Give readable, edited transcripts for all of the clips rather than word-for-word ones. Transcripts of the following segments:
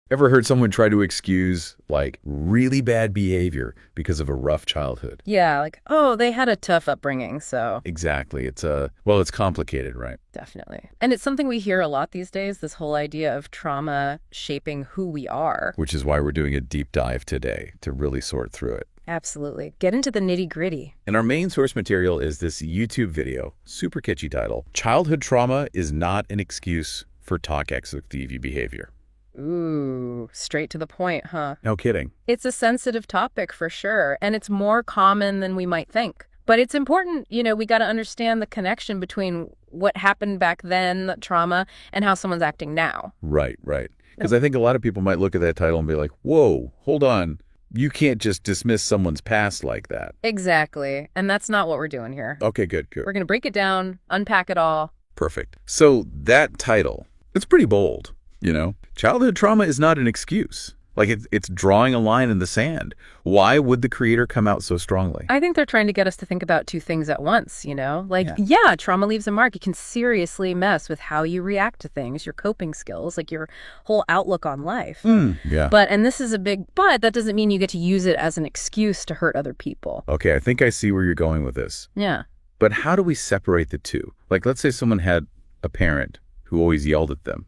Ever heard someone try to excuse, like, really bad behavior because of a rough childhood? Yeah, like, oh, they had a tough upbringing, so. Exactly. It's complicated, right? Definitely. And it's something we hear a lot these days, this whole idea of trauma shaping who we are. Which is why we're doing a deep dive today to really sort through it. Absolutely. Get into the nitty-gritty. And our main source material is this YouTube video, super catchy title, Childhood Trauma is Not an Excuse for Toxic behavior. Ooh, straight to the point, huh? No kidding. It's a sensitive topic for sure, and it's more common than we might think. But it's important, we got to understand the connection between what happened back then, the trauma, and how someone's acting now. Right. Because I think a lot of people might look at that title and be like, whoa, hold on. You can't just dismiss someone's past like that. Exactly. And that's not what we're doing here. Okay, good. We're going to break it down, unpack it all. Perfect. So that title, it's pretty bold, Childhood trauma is not an excuse. Like, it's drawing a line in the sand. Why would the creator come out so strongly? I think they're trying to get us to think about two things at once, trauma leaves a mark. It can seriously mess with how you react to things, your coping skills, like your whole outlook on life. Yeah. And this is a big but, that doesn't mean you get to use it as an excuse to hurt other people. Okay, I think I see where you're going with this. Yeah. But how do we separate the two? Like, let's say someone had a parent who always yelled at them,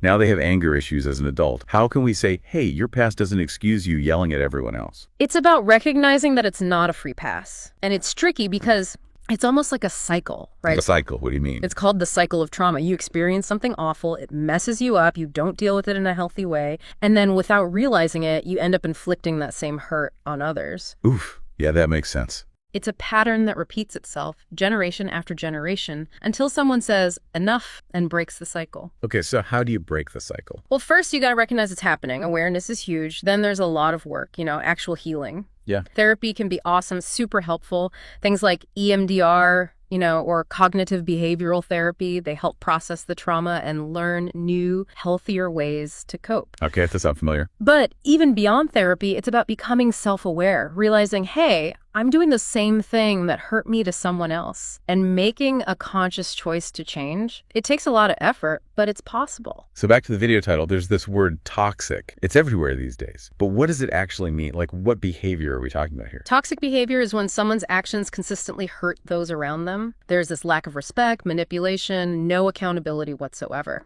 Now they have anger issues as an adult. How can we say, hey, your past doesn't excuse you yelling at everyone else? It's about recognizing that it's not a free pass. And it's tricky because it's almost like a cycle, right? A cycle? What do you mean? It's called the cycle of trauma. You experience something awful, it messes you up, you don't deal with it in a healthy way, and then without realizing it, you end up inflicting that same hurt on others. Oof. Yeah, that makes sense. It's a pattern that repeats itself generation after generation until someone says enough and breaks the cycle. Okay, so how do you break the cycle? Well, first you got to recognize it's happening. Awareness is huge. Then there's a lot of work, actual healing. Yeah. Therapy can be awesome, super helpful. Things like EMDR, or cognitive behavioral therapy, they help process the trauma and learn new, healthier ways to cope. Okay, that sounds familiar. But even beyond therapy, it's about becoming self-aware, realizing, hey, I'm doing the same thing that hurt me to someone else, and making a conscious choice to change. It takes a lot of effort, but it's possible. So back to the video title, there's this word toxic. It's everywhere these days. But what does it actually mean? Like, what behavior are we talking about here? Toxic behavior is when someone's actions consistently hurt those around them. There's this lack of respect, manipulation, no accountability whatsoever.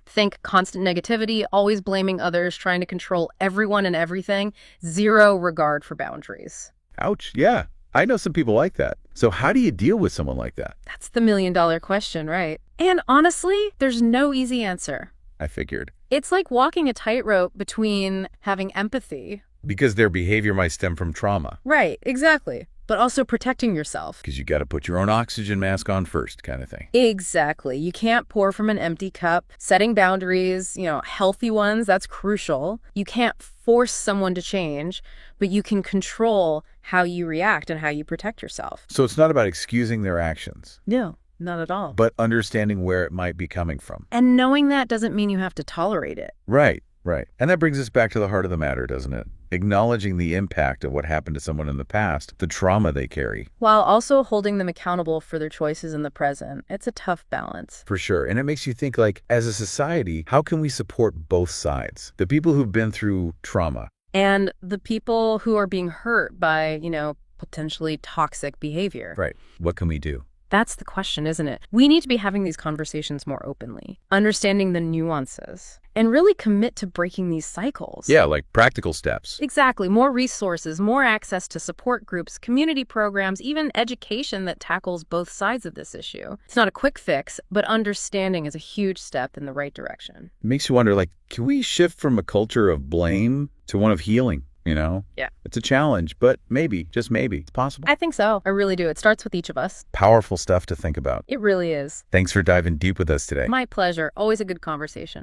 Think constant negativity, always blaming others, trying to control everyone and everything, zero regard for boundaries. Ouch. Yeah. I know some people like that. So how do you deal with someone like that? That's the million-dollar question, right? And honestly, there's no easy answer. I figured. It's like walking a tightrope between having empathy. Because their behavior might stem from trauma. Right, exactly. But also protecting yourself. Because you got to put your own oxygen mask on first, kind of thing. Exactly. You can't pour from an empty cup. Setting boundaries, healthy ones, that's crucial. You can't force someone to change, but you can control how you react and how you protect yourself. So it's not about excusing their actions. No, not at all. But understanding where it might be coming from. And knowing that doesn't mean you have to tolerate it. Right. And that brings us back to the heart of the matter, doesn't it? Acknowledging the impact of what happened to someone in the past, the trauma they carry. While also holding them accountable for their choices in the present. It's a tough balance. For sure. And it makes you think, like, as a society, how can we support both sides? The people who've been through trauma. And the people who are being hurt by, potentially toxic behavior. Right. What can we do? That's the question, isn't it? We need to be having these conversations more openly, understanding the nuances, and really commit to breaking these cycles. Yeah, like practical steps. Exactly. More resources, more access to support groups, community programs, even education that tackles both sides of this issue. It's not a quick fix, but understanding is a huge step in the right direction. It makes you wonder, like, can we shift from a culture of blame to one of healing? Yeah. It's a challenge, but maybe, just maybe, it's possible. I think so. I really do. It starts with each of us. Powerful stuff to think about. It really is. Thanks for diving deep with us today. My pleasure. Always a good conversation.